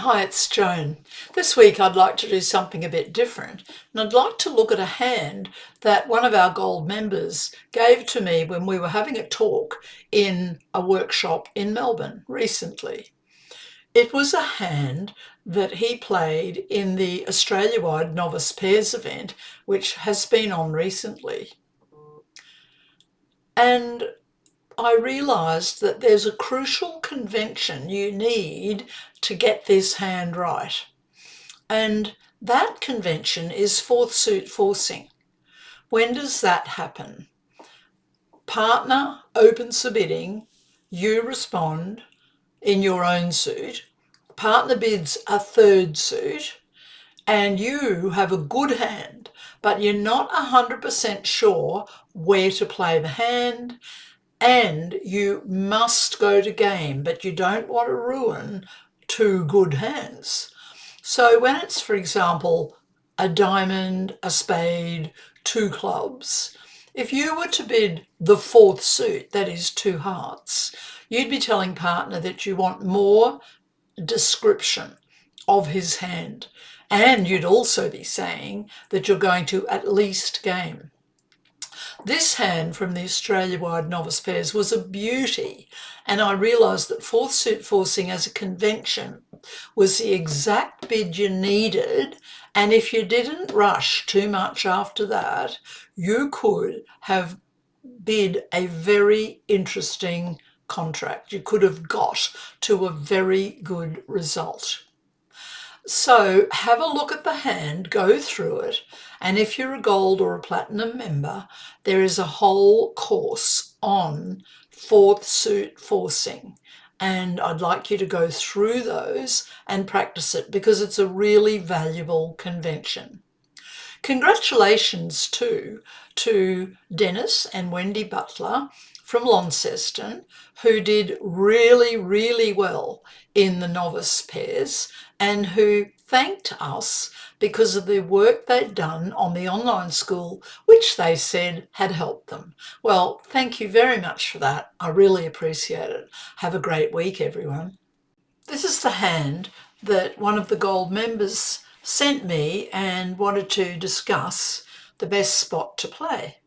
Hi, it's Joan. This week I'd like to do something a bit different, and I'd like to look at a hand that one of our gold members gave to me when we were having a talk in a workshop in Melbourne recently. It was a hand that he played in the Australia-wide novice pairs event, which has been on recently. And I realised that there's a crucial convention you need to get this hand right. And that convention is fourth suit forcing. When does that happen? Partner opens the bidding, you respond in your own suit, partner bids a third suit, and you have a good hand, but you're not 100% sure where to play the hand, and you must go to game, but you don't want to ruin two good hands. So when it's, for example, a diamond, a spade, two clubs, if you were to bid the fourth suit, that is two hearts, you'd be telling partner that you want more description of his hand. And you'd also be saying that you're going to at least game. This hand from the Australia-wide novice pairs was a beauty, and I realised that fourth suit forcing as a convention was the exact bid you needed, and if you didn't rush too much after that, you could have bid a very interesting contract. You could have got to a very good result. So have a look at the hand, go through it, and if you're a gold or a platinum member, there is a whole course on fourth suit forcing, and I'd like you to go through those and practice it because it's a really valuable convention. Congratulations too to Dennis and Wendy Butler from Launceston, who did really, really well in the novice pairs and who thanked us because of the work they'd done on the online school, which they said had helped them. Well, thank you very much for that. I really appreciate it. Have a great week, everyone. This is the hand that one of the gold members sent me and wanted to discuss the best spot to play.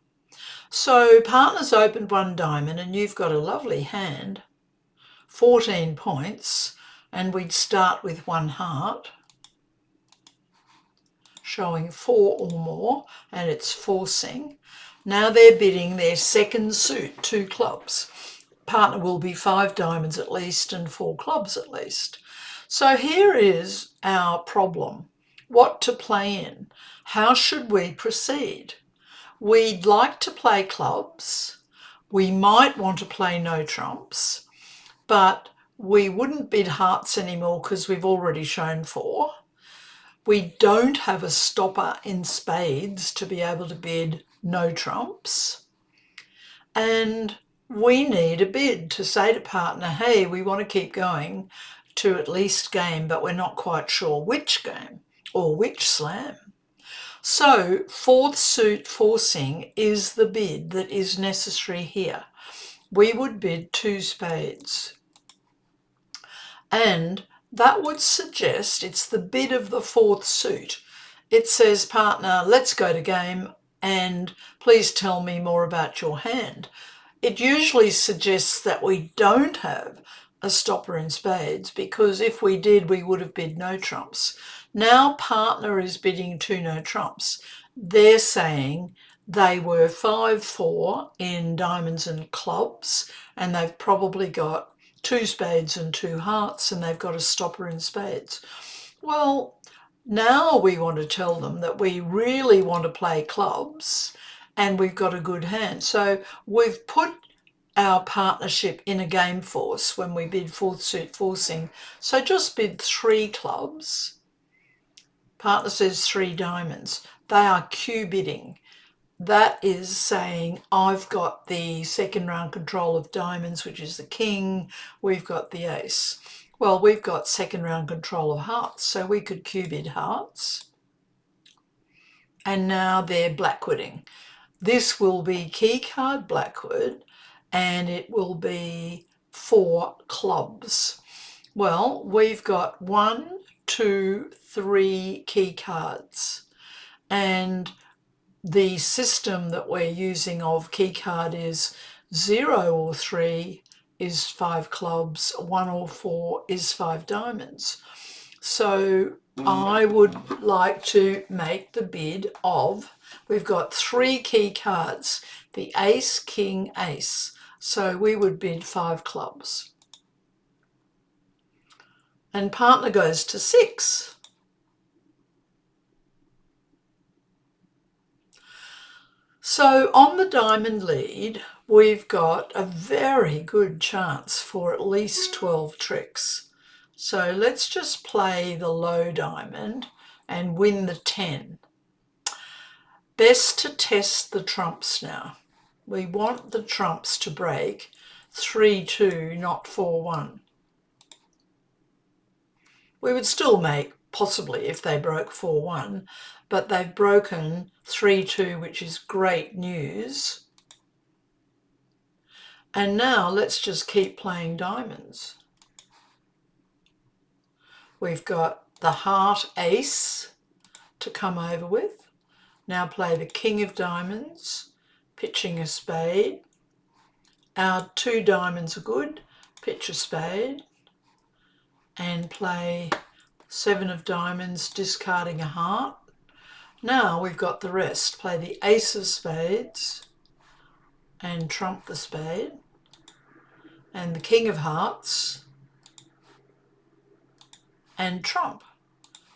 So partners opened one diamond and you've got a lovely hand, 14 points, and we'd start with one heart, showing four or more, and it's forcing. Now they're bidding their second suit, two clubs. Partner will be five diamonds at least and four clubs at least. So here is our problem. What to play in? How should we proceed? We'd like to play clubs. We might want to play no trumps, but we wouldn't bid hearts anymore because we've already shown four. We don't have a stopper in spades to be able to bid no trumps. And we need a bid to say to partner, hey, we want to keep going to at least game, but we're not quite sure which game or which slam. So fourth suit forcing is the bid that is necessary here. We would bid two spades. And that would suggest it's the bid of the fourth suit. It says, partner, let's go to game and please tell me more about your hand. It usually suggests that we don't have a stopper in spades because if we did, we would have bid no trumps. Now partner is bidding two no trumps. They're saying they were 5-4 in diamonds and clubs, and they've probably got two spades and two hearts, and they've got a stopper in spades. Well, now we want to tell them that we really want to play clubs and we've got a good hand. So we've put our partnership in a game force when we bid fourth suit forcing. So just bid three clubs. Partner says three diamonds. They are Q bidding. That is saying I've got the second round control of diamonds, which is the king. We've got the ace. Well, we've got second round control of hearts, so we could Q bid hearts. And now they're blackwooding. This will be key card blackwood, and it will be four clubs. Well, we've got 1, 2, 3 key cards. And the system that we're using of key card is 0 or 3 is 5 clubs, 1 or 4 is 5 diamonds. So I would like to make the bid of, we've got 3 key cards, the ace, king, ace. So we would bid 5 clubs. And partner goes to 6. So on the diamond lead, we've got a very good chance for at least 12 tricks. So let's just play the low diamond and win the 10. Best to test the trumps now. We want the trumps to break 3-2, not 4-1. We would still make, possibly, if they broke 4-1, but they've broken 3-2, which is great news. And now let's just keep playing diamonds. We've got the heart ace to come over with. Now play the king of diamonds, pitching a spade. Our 2 diamonds are good, pitch a spade. And play 7 of diamonds, discarding a heart. Now we've got the rest. Play the ace of spades and trump the spade. And the king of hearts and trump.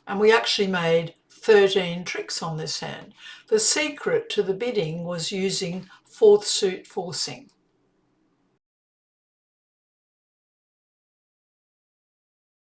And we actually made 13 tricks on this hand. The secret to the bidding was using 4th suit forcing.